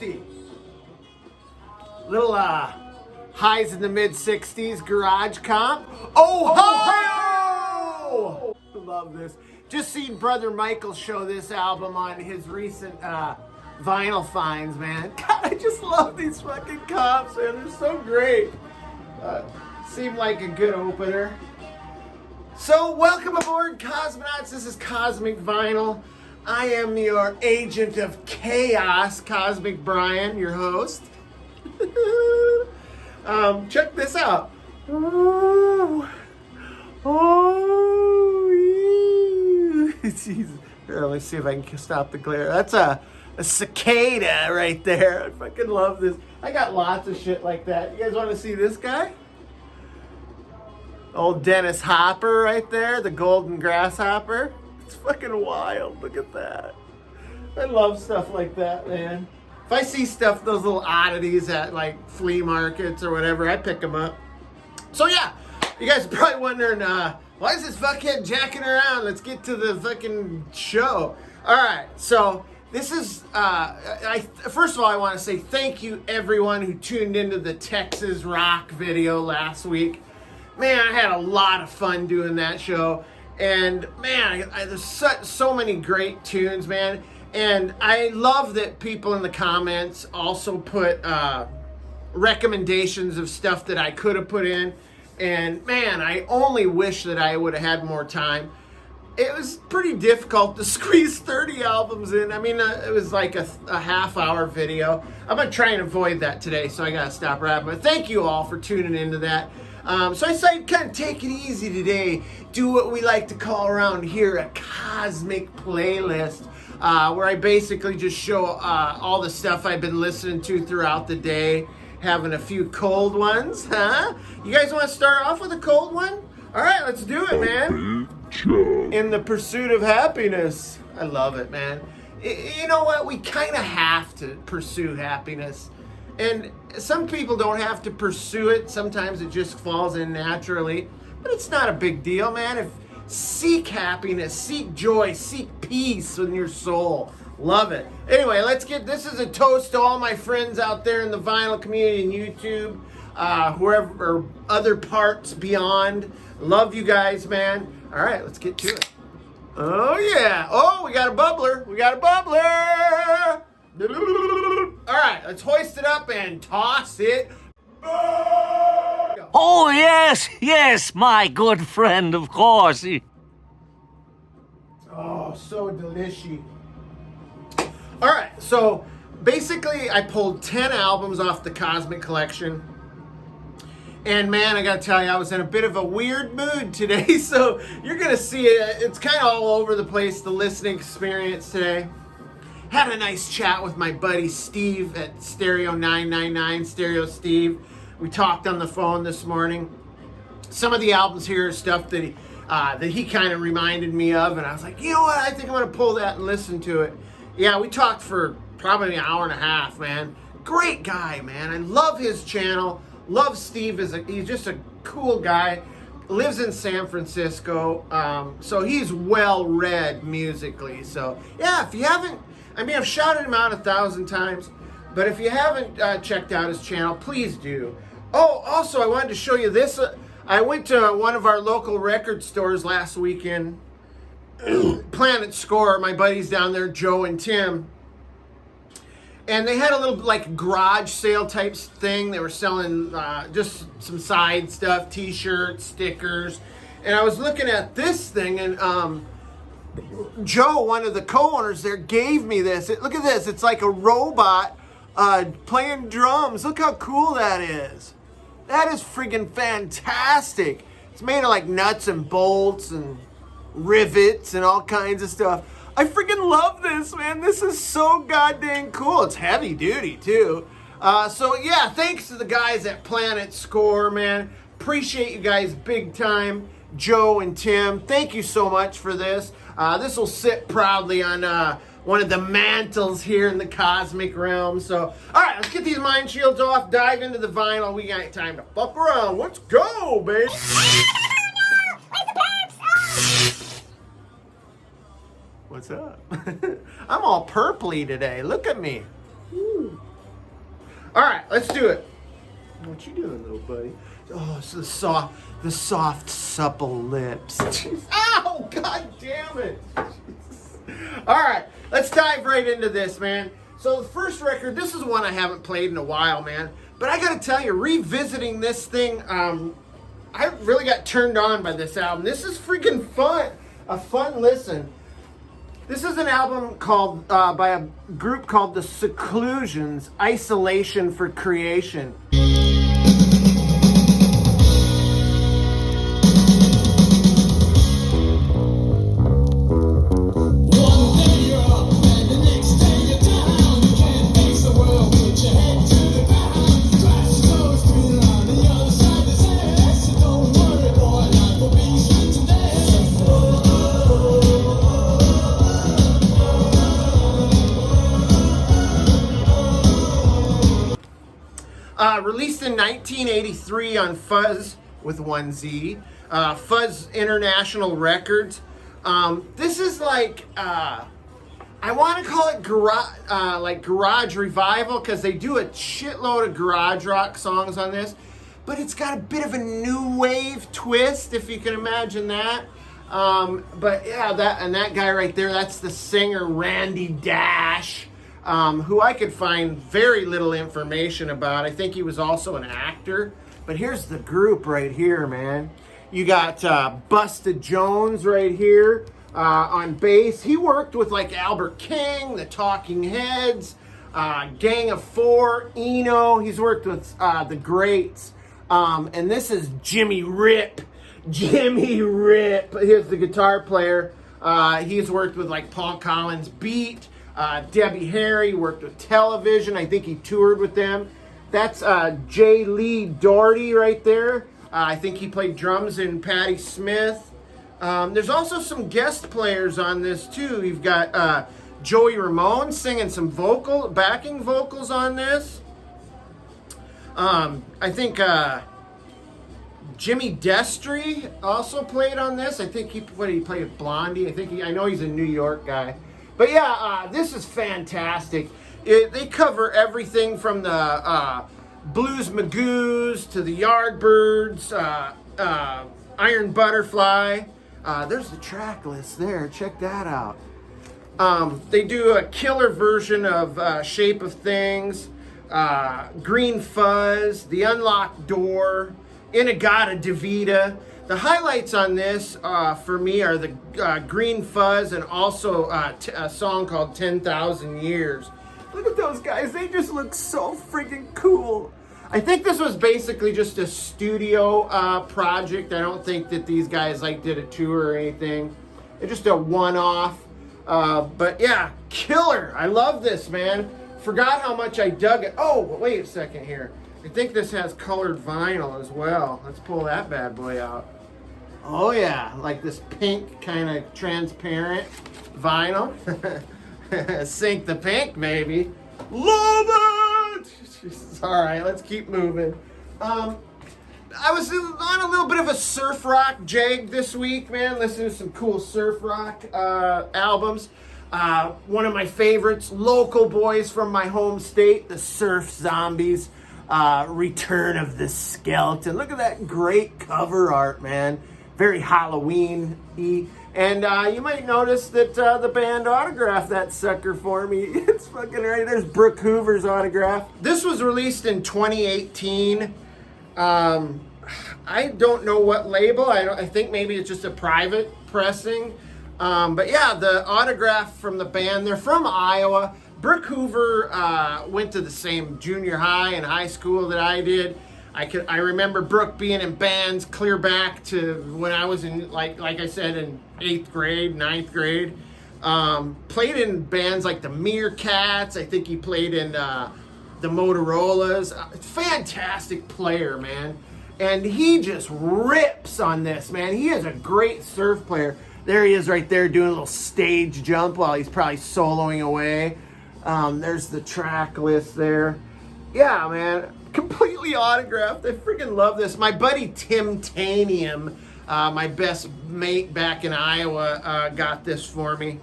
Majesty. Little highs in the mid-60s garage comp. Ohio! Love this. Just seen Brother Michael show this album on his recent vinyl finds, man. God, I just love these fucking comps, man. They're so great. Seemed like a good opener. So, welcome aboard, Cosmonauts. This is Cosmic Vinyl. I am your agent of chaos, Cosmic Brian, your host. Check this out. Oh, Jesus. Here, let's see if I can stop the glare. That's a cicada right there. I fucking love this. I got lots of shit like that. You guys want to see this guy? Old Dennis Hopper right there, the golden grasshopper. It's fucking wild. Look at that. I love stuff like that, man. If I see stuff, those little oddities at like flea markets or whatever, I pick them up. So yeah, you guys are probably wondering, why is this fuckhead jacking around? Let's get to the fucking show. All right, so this is, first of all, I want to say thank you everyone who tuned into the Texas Rock video last week. Man, I had a lot of fun doing that show. And man, there's so many great tunes, man. And I love that people in the comments also put recommendations of stuff that I could have put in. And man, I only wish that I would have had more time. It was pretty difficult to squeeze 30 albums in. I mean, it was like a half-hour video. I'm going to try and avoid that today, so I got to stop rapping. But thank you all for tuning into that. So I decided to kind of take it easy today, do what we like to call around here a cosmic playlist, where I basically just show all the stuff I've been listening to throughout the day, having a few cold ones, huh? You guys want to start off with a cold one? All right, let's do it, man. In the pursuit of happiness. I love it, man. You know what? We kind of have to pursue happiness. And some people don't have to pursue it. Sometimes it just falls in naturally. But it's not a big deal, man. Seek happiness, seek joy, seek peace in your soul. Love it. Anyway, this is a toast to all my friends out there in the vinyl community and YouTube, wherever, or other parts beyond. Love you guys, man. All right, let's get to it. Oh, yeah. Oh, we got a bubbler. All right, let's hoist it up and toss it. Oh, yes, my good friend, of course. Oh, so delicious. All right, so basically I pulled 10 albums off the Cosmic Collection. And man, I gotta tell you, I was in a bit of a weird mood today, so you're gonna see it. It's kind of all over the place, the listening experience today. Had a nice chat with my buddy Steve at Stereo 999, Stereo Steve. We talked on the phone this morning. Some of the albums here are stuff that he kind of reminded me of, and I was like, you know what? I think I'm gonna pull that and listen to it. Yeah, we talked for probably an hour and a half, man. Great guy, man. I love his channel. Love Steve. He's just a cool guy. Lives in San Francisco, so he's well read musically. So yeah, if you haven't, I mean, I've shouted him out 1,000 times, but if you haven't checked out his channel, please do. Oh, also, I wanted to show you this. I went to one of our local record stores last weekend, Planet Score. My buddies down there, Joe and Tim, and they had a little like garage sale type thing. They were selling just some side stuff, t-shirts, stickers, and I was looking at this thing, and Joe, one of the co-owners there, gave me this. Look at this. It's like a robot playing drums. Look how cool that is. That is friggin' fantastic. It's made of like nuts and bolts and rivets and all kinds of stuff. I freaking love this, man. This is so goddamn cool. It's heavy duty, too. So, yeah, thanks to the guys at Planet Score, man. Appreciate you guys big time. Joe and Tim, thank you so much for this. This will sit proudly on one of the mantles here in the cosmic realm. So, all right, let's get these mind shields off, dive into the vinyl. We got time to fuck around. Let's go, baby. What's up? I'm all purpley today. Look at me. All right, let's do it. What you doing, little buddy? Oh, it's the soft, supple lips. Jeez. Ow, god damn it. All right, let's dive right into this, man. So the first record, this is one I haven't played in a while, man. But I gotta tell you, revisiting this thing, I really got turned on by this album. This is freaking fun. A fun listen. This is an album called by a group called the Seclusions, Isolation for Creation. Released in 1983 on Fuzz with one Z, Fuzz International Records. This is like, I want to call it garage revival, because they do a shitload of garage rock songs on this, but it's got a bit of a new wave twist, if you can imagine that. But yeah, that guy right there, that's the singer Randy Dash. Who I could find very little information about. I think he was also an actor. But here's the group right here, man. You got Busta Jones right here on bass. He worked with like Albert King, the Talking Heads, Gang of Four, Eno. He's worked with the greats. And this is Jimmy Rip. Jimmy Rip. Here's the guitar player. He's worked with like Paul Collins Beat. Debbie Harry, worked with Television. I think he toured with them. That's J. Lee Doherty right there. I think he played drums in Patti Smith. There's also some guest players on this too. You've got Joey Ramone singing some backing vocals on this. I think Jimmy Destry also played on this. I think he played with Blondie. I know he's a New York guy. But yeah, this is fantastic. They cover everything from the Blues Magoos to the Yardbirds, Iron Butterfly. There's the track list there. Check that out. They do a killer version of Shape of Things, Green Fuzz, The Unlocked Door, Inagata Devita. The highlights on this for me are the Green Fuzz and also a song called 10,000 Years. Look at those guys. They just look so freaking cool. I think this was basically just a studio project. I don't think that these guys did a tour or anything. It's just a one-off. But yeah, killer. I love this, man. Forgot how much I dug it. Oh, wait a second here. I think this has colored vinyl as well. Let's pull that bad boy out. Oh yeah, like this pink kind of transparent vinyl. Sink the pink, maybe. Love it! Jesus. All right, let's keep moving. I was on a little bit of a surf rock jag this week, man. Listening to some cool surf rock albums. One of my favorites, local boys from my home state, the Surf Zombies. Return of the Skeleton. Look at that great cover art, man. Very Halloween-y. And you might notice that the band autographed that sucker for me. It's fucking right. There's Brooke Hoover's autograph. This was released in 2018. I don't know what label. I think maybe it's just a private pressing. But yeah, the autograph from the band. They're from Iowa. Brooke Hoover went to the same junior high and high school that I did. I remember Brooke being in bands clear back to when I was in, like I said, in 8th grade, 9th grade. Played in bands like the Meerkats. I think he played in the Motorola's. Fantastic player, man. And he just rips on this, man. He is a great surf player. There he is right there doing a little stage jump while he's probably soloing away. There's the track list there. Yeah, man. Completely autographed. I freaking love this. My buddy Tim Tanium, my best mate back in Iowa, got this for me.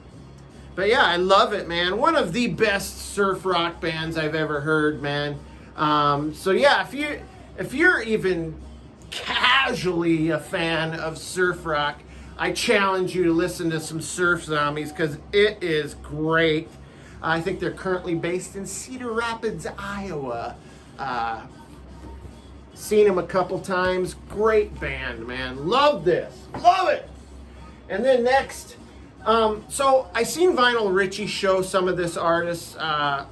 But yeah, I love it, man. One of the best surf rock bands I've ever heard, man. So yeah, if you're even casually a fan of surf rock, I challenge you to listen to some Surf Zombies because it is great. I think they're currently based in Cedar Rapids, Iowa. Seen them a couple times. Great band, man. Love this. Love it. And then next, so I seen Vinyl Richie show some of this artist's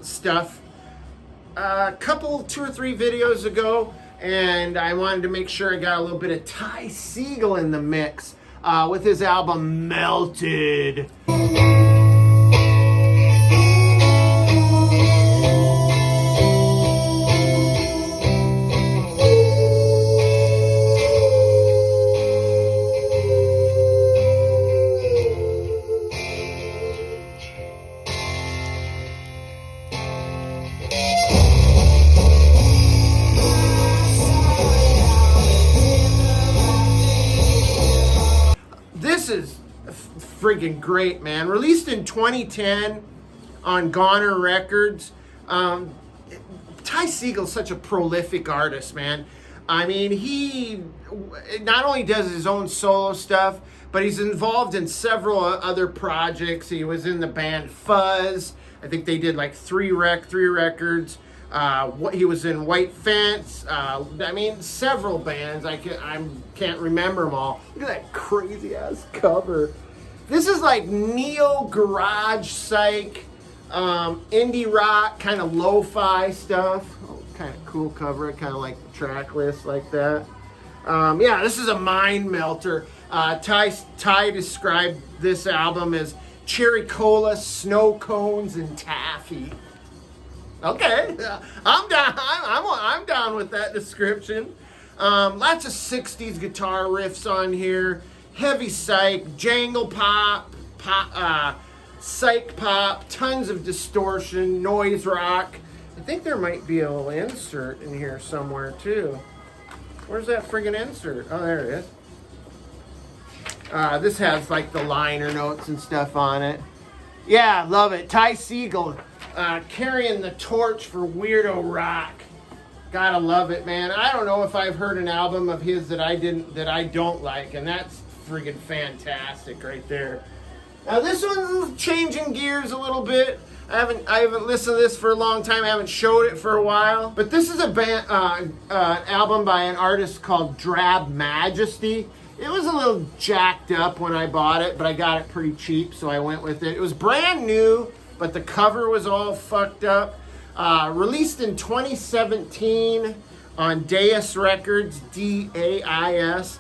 stuff a couple, 2 or 3 videos ago, and I wanted to make sure I got a little bit of Ty Segall in the mix with his album Melted. This is freaking great, man. Released in 2010 on Goner Records. Ty Segall's such a prolific artist, man. I mean, he not only does his own solo stuff, but he's involved in several other projects. He was in the band Fuzz. I think they did like 3 records. He was in White Fence. I mean, several bands. I can't remember them all. Look at that crazy ass cover. This is like neo garage psych, indie rock, kind of lo-fi stuff. Oh, kind of cool cover. I kind of like the track list like that. Yeah, this is a mind melter. Ty described this album as cherry cola, snow cones, and taffy. Okay, I'm down. I'm down with that description. Lots of 60s guitar riffs on here. Heavy psych, jangle pop, psych pop, tons of distortion, noise rock. I think there might be a little insert in here somewhere too. Where's that friggin' insert? Oh, there it is. This has like the liner notes and stuff on it. Yeah, love it. Ty Segall. Carrying the torch for weirdo rock. Gotta love it, man. I don't know if I've heard an album of his that I don't like, and that's friggin' fantastic right there. Now this one's changing gears a little bit. I haven't listened to this for a long time. I haven't showed it for a while. But this is a band, album by an artist called Drab Majesty. It was a little jacked up when I bought it, but I got it pretty cheap, so I went with it. It was brand new, but the cover was all fucked up. Released in 2017 on Deus Records, D-A-I-S.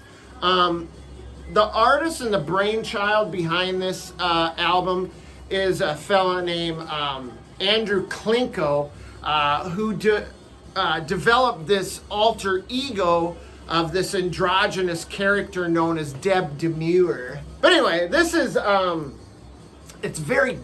The artist and the brainchild behind this album is a fella named Andrew Klinko, who developed this alter ego of this androgynous character known as Deb Demure. But anyway, this is... it's very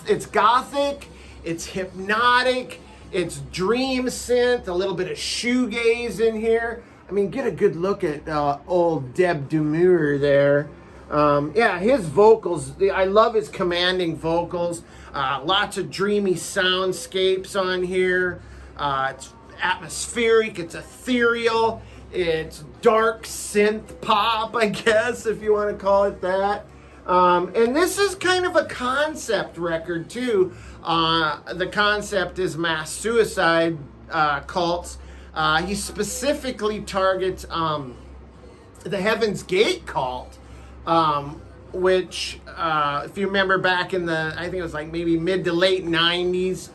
it's gothic, it's hypnotic, it's dream synth, a little bit of shoegaze in here. I mean, get a good look at old Deb Demure there. Yeah, his vocals, I love his commanding vocals. Lots of dreamy soundscapes on here. It's atmospheric, it's ethereal, it's dark synth pop, I guess, if you want to call it that. And this is kind of a concept record too. The concept is mass suicide cults. He specifically targets the Heaven's Gate cult, which, if you remember back in the, I think it was like maybe mid to late 90s,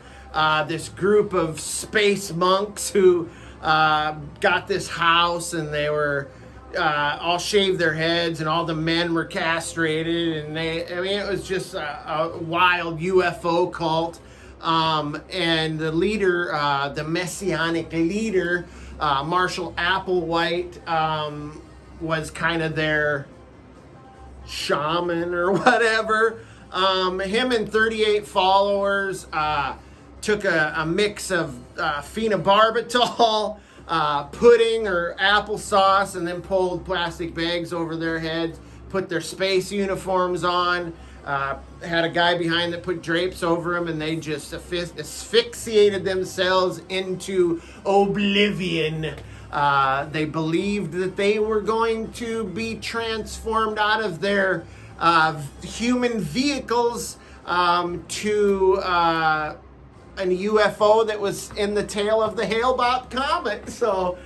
this group of space monks who got this house, and they were all shaved their heads, and all the men were castrated, and it was just a wild UFO cult. And the leader, the messianic leader, Marshall Applewhite, was kind of their shaman or whatever. Him and 38 followers took a mix of phenobarbital, pudding or applesauce, and then pulled plastic bags over their heads, put their space uniforms on, Had a guy behind that put drapes over him, and they just asphyxiated themselves into oblivion. They believed that they were going to be transformed out of their human vehicles to an UFO that was in the tail of the Hale-Bopp comet. So,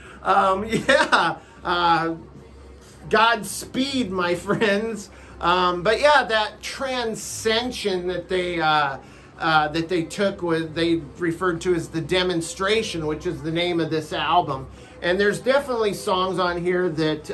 Godspeed, my friends. But yeah, that transcension that they took they referred to as the demonstration, which is the name of this album. And there's definitely songs on here that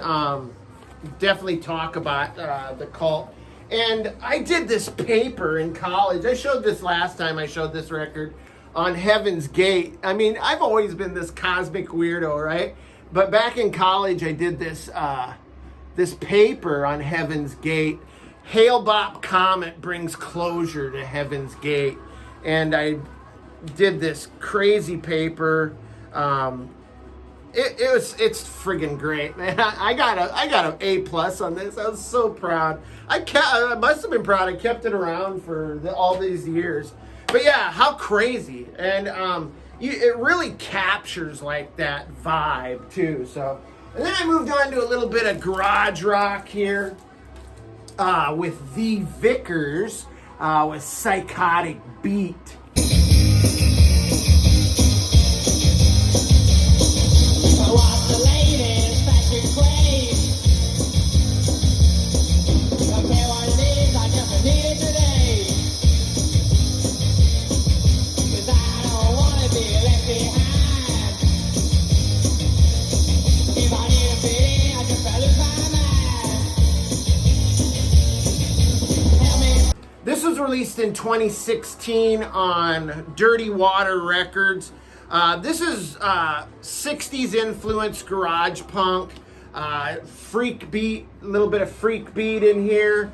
definitely talk about the cult. And I did this paper in college. I showed this last time I showed this record on Heaven's Gate. I mean, I've always been this cosmic weirdo, right? But back in college, I did this paper on Heaven's Gate. Hale-Bopp Comet brings closure to Heaven's Gate. And I did this crazy paper. It's friggin' great, man. I got an A+ on this. I was so proud. I must have been proud. I kept it around for all these years. But yeah, how crazy. And it really captures like that vibe too. So, and then I moved on to a little bit of garage rock here with the Vicars with Psychotic Beat. This was released in 2016 on Dirty Water Records. This is 60s influenced garage punk, freak beat, a little bit of freak beat in here.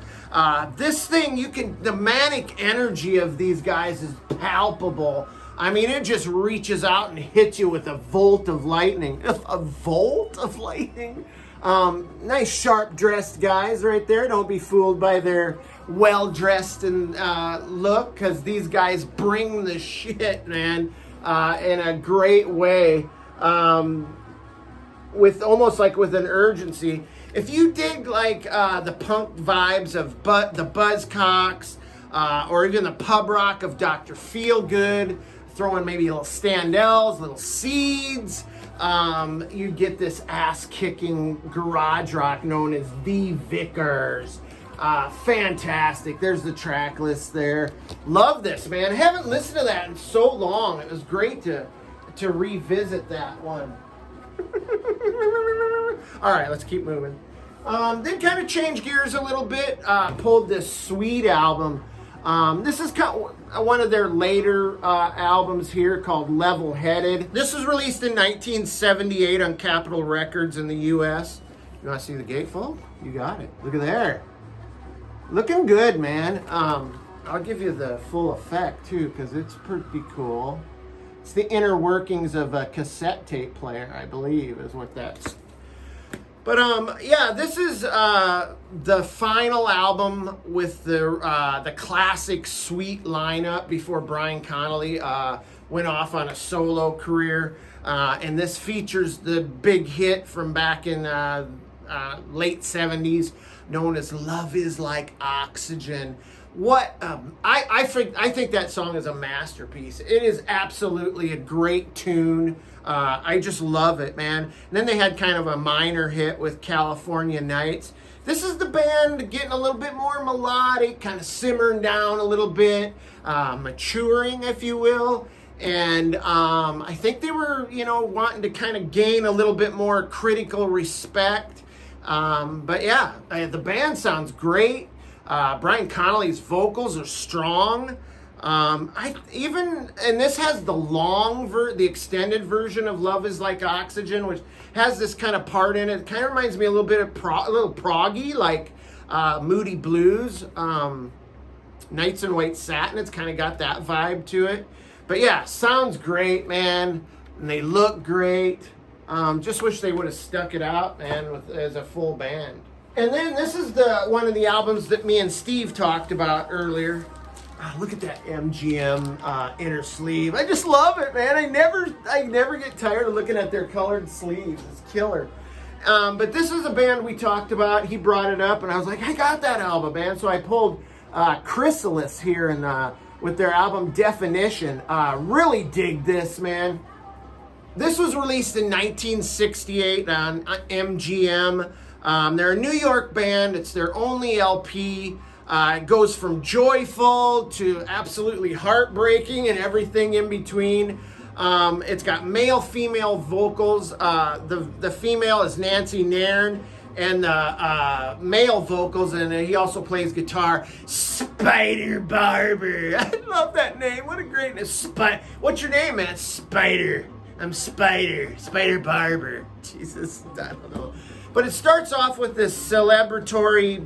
This thing, the manic energy of these guys is palpable. I mean, it just reaches out and hits you with a volt of lightning. A volt of lightning? Nice sharp dressed guys right there. Don't be fooled by their well-dressed and look, because these guys bring the shit, man, in a great way, with almost like with an urgency. If you dig like the punk vibes of the Buzzcocks, or even the pub rock of Dr. Feelgood, throw in maybe little Standells, little Seeds, you get this ass-kicking garage rock known as the Vicars. Fantastic. There's the track list there. Love this, man. I haven't listened to that in so long. It was great to revisit that one. All right, let's keep moving. Then kind of change gears a little bit. Pulled this Sweet album. This is one of their later albums here called Levelheaded. This was released in 1978 on Capitol Records in the U.S. You want to see the gatefold? You got it. Look at there. Looking good, man. I'll give you the full effect too, because it's pretty cool. It's the inner workings of a cassette tape player, I believe, is what that's. But yeah, this is the final album with the classic Sweet lineup before Brian Connolly went off on a solo career, and this features the big hit from back in late 70s, known as "Love Is Like Oxygen." What I think that song is a masterpiece. It is absolutely a great tune. I just love it, man. And then they had kind of a minor hit with California Nights. This is the band getting a little bit more melodic, kind of simmering down a little bit, maturing, if you will. And I think they were, wanting to kind of gain a little bit more critical respect. But yeah, the band sounds great. Brian Connolly's vocals are strong. And this has the extended version of "Love Is Like Oxygen," which has this kind of part in it. It kind of reminds me a little bit of a little proggy, like Moody Blues, Nights in White Satin. It's kind of got that vibe to it. But yeah, sounds great, man, and they look great. Just wish they would have stuck it out, man, as a full band. And then this is the one of the albums that me and Steve talked about earlier. Oh, look at that MGM inner sleeve. I just love it, man. I never get tired of looking at their colored sleeves. It's killer. But this is a band we talked about. He brought it up, and I was like, I got that album, man. So I pulled Chrysalis here and with their album Definition. Really dig this, man. This was released in 1968 on MGM. They're a New York band. It's their only LP. It goes from joyful to absolutely heartbreaking and everything in between. It's got male-female vocals. The female is Nancy Nairn, and the male vocals, and he also plays guitar, Spider Barber. I love that name. What a great name. What's your name, man? Spider. I'm Spider Barber. Jesus, I don't know. But it starts off with this celebratory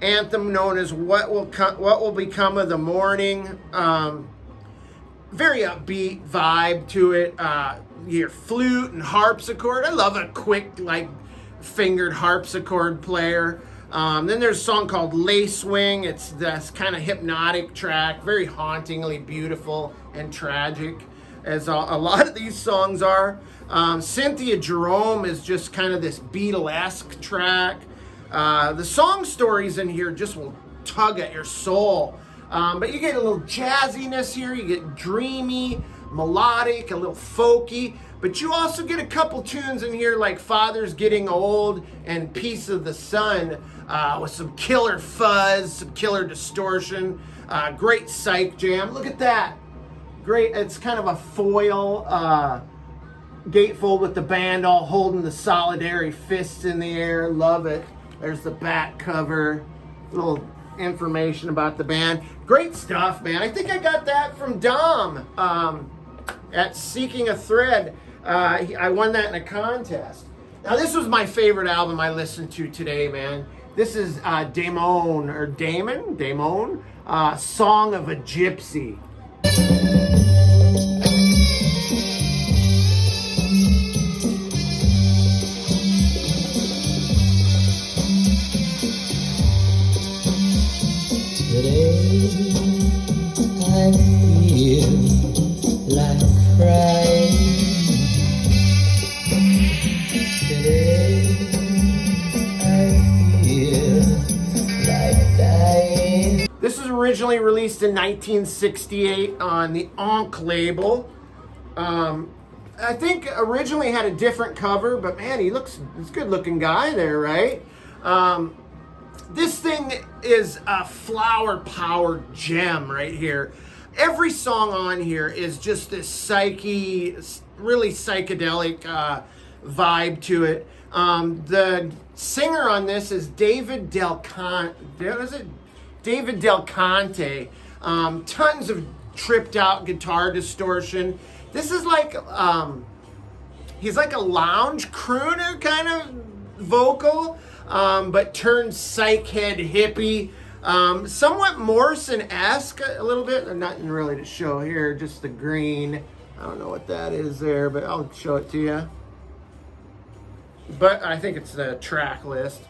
anthem known as "What Will Become of the Morning." Very upbeat vibe to it. Your flute and harpsichord. I love a quick, like, fingered harpsichord player. Then there's a song called Lace Wing. It's this kind of hypnotic track, very hauntingly beautiful and tragic, as a lot of these songs are. Cynthia Jerome is just kind of this Beatlesque track. The song stories in here just will tug at your soul. But you get a little jazziness here. You get dreamy, melodic, a little folky. But you also get a couple tunes in here like Father's Getting Old and Piece of the Sun with some killer fuzz, some killer distortion. Great Psych jam. Look at that. Great. It's kind of a foil gatefold with the band all holding the solidary fists in the air. Love it. There's the back cover. Little information about the band. Great stuff, man. I think I got that from Dom at Seeking a Thread. I won that in a contest. Now, this was my favorite album I listened to today, man. This is Damon, Song of a Gypsy. Today I feel like crying. Today I feel like dying. This was originally released in 1968 on the Onk label. I think originally had a different cover, but man, he's a good looking guy there, right? This thing is a flower power gem right here. Every song on here is just this really psychedelic vibe to it. The singer on this is David Del Conte. Tons of tripped out guitar distortion. This is like, he's like a lounge crooner kind of vocal. But turned psych head hippie, somewhat Morrison-esque a little bit. Nothing really to show here, just the green. I don't know what that is there, but I'll show it to you. But I think it's the track list.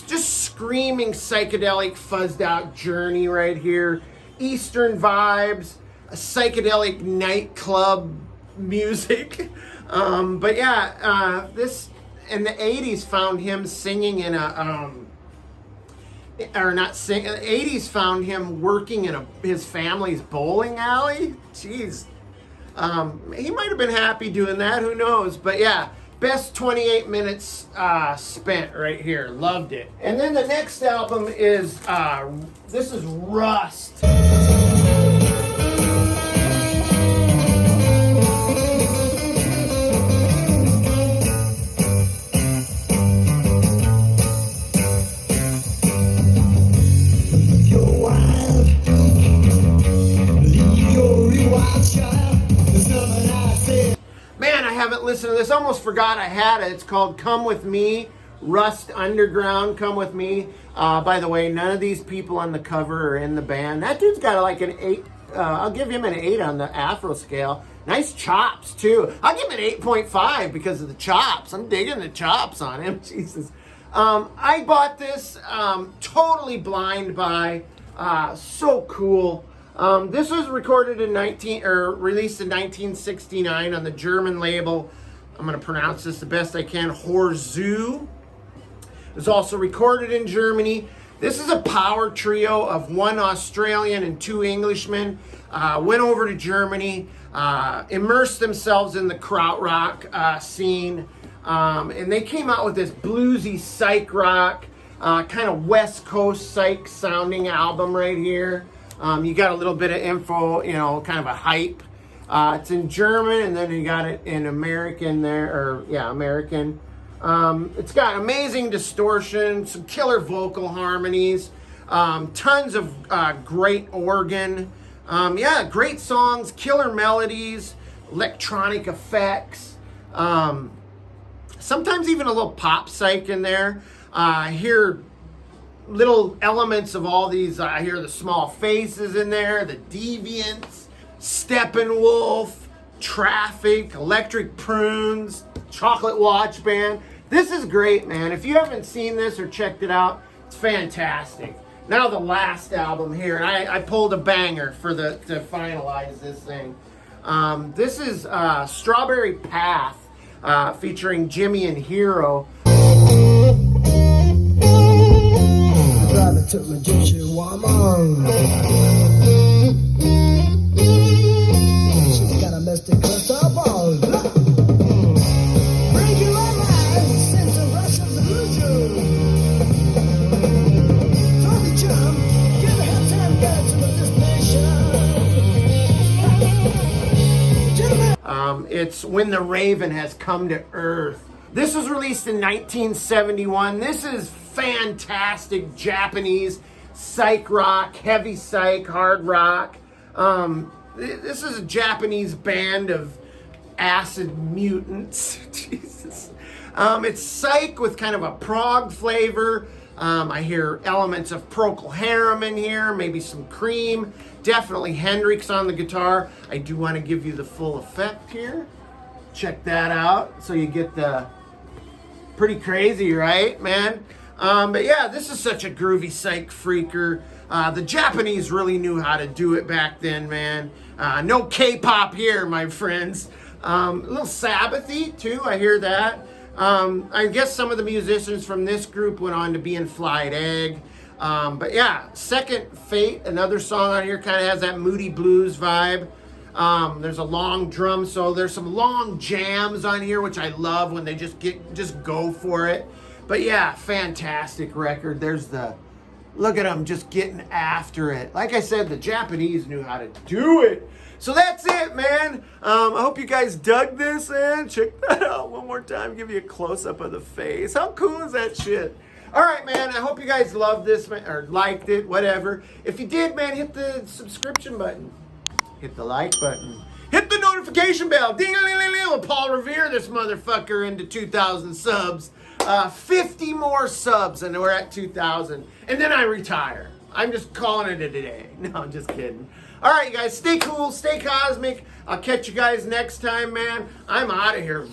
Just screaming psychedelic, fuzzed out Journey right here. Eastern vibes, a psychedelic nightclub music. But yeah, this in the 80s found him singing in a the 80s found him working in his family's bowling alley. Jeez. He might have been happy doing that, who knows? But yeah, best 28 minutes spent right here. Loved it. And then the next album is this is Rust. Man, I haven't listened to this. Almost forgot I had it. It's called Come With Me, Rust Underground, Come With Me. By the way, none of these people on the cover are in the band. That dude's got like an 8. I'll give him an 8 on the Afro scale. Nice chops, too. I'll give him an 8.5 because of the chops. I'm digging the chops on him. Jesus. I bought this totally blind buy. So cool. This was recorded in released in 1969 on the German label. I'm going to pronounce this the best I can. Horzu. It was also recorded in Germany. This is a power trio of one Australian and two Englishmen. Went over to Germany, immersed themselves in the krautrock scene, and they came out with this bluesy psych rock, kind of West Coast psych sounding album right here. You got a little bit of info, you know, kind of a hype. It's in German, and then you got it in American there, or yeah, American. It's got amazing distortion, some killer vocal harmonies, tons of great organ. Yeah, great songs, killer melodies, electronic effects. Sometimes even a little pop psych in there. I hear little elements of all these. I hear the Small Faces in there, the Deviants, Steppenwolf, Traffic, Electric Prunes, Chocolate Watch Band. This is great, man. If you haven't seen this or checked it out, it's fantastic. Now the last album here, and I pulled a banger to finalize this thing. This is Strawberry Path, featuring Jimmy and Hero. Took my Gypsy woman. She's got a mystic crystal ball. Bring you alive since the Russia's illusion. Throw the jump, give a half time back to the destination. It's When the Raven Has Come to Earth. This was released in 1971. This is fantastic Japanese psych rock, heavy psych, hard rock. This is a Japanese band of acid mutants. Jesus. It's psych with kind of a prog flavor. I hear elements of Procol Harum in here, maybe some Cream, definitely Hendrix on the guitar. I do want to give you the full effect here. Check that out so you get the pretty crazy, right, man? But yeah, this is such a groovy psych freaker. The Japanese really knew how to do it back then, man. No K-pop here, my friends. A little Sabbathy, too, I hear that. I guess some of the musicians from this group went on to be in Flight Egg. But yeah, Second Fate, another song on here, kind of has that moody blues vibe. There's a long drum solo. There's some long jams on here, which I love when they just go for it. But yeah, fantastic record. Look at them just getting after it. Like I said, the Japanese knew how to do it. So that's it, man. I hope you guys dug this, man. Check that out one more time. Give you a close-up of the face. How cool is that shit? All right, man. I hope you guys loved this, man, or liked it, whatever. If you did, man, hit the subscription button. Hit the like button. Hit the notification bell. Ding-a-ling-ling-ling. Paul Revere this motherfucker into 2,000 subs. 50 more subs, and we're at 2,000. And then I retire. I'm just calling it a day. No, I'm just kidding. All right, you guys. Stay cool. Stay cosmic. I'll catch you guys next time, man. I'm out of here.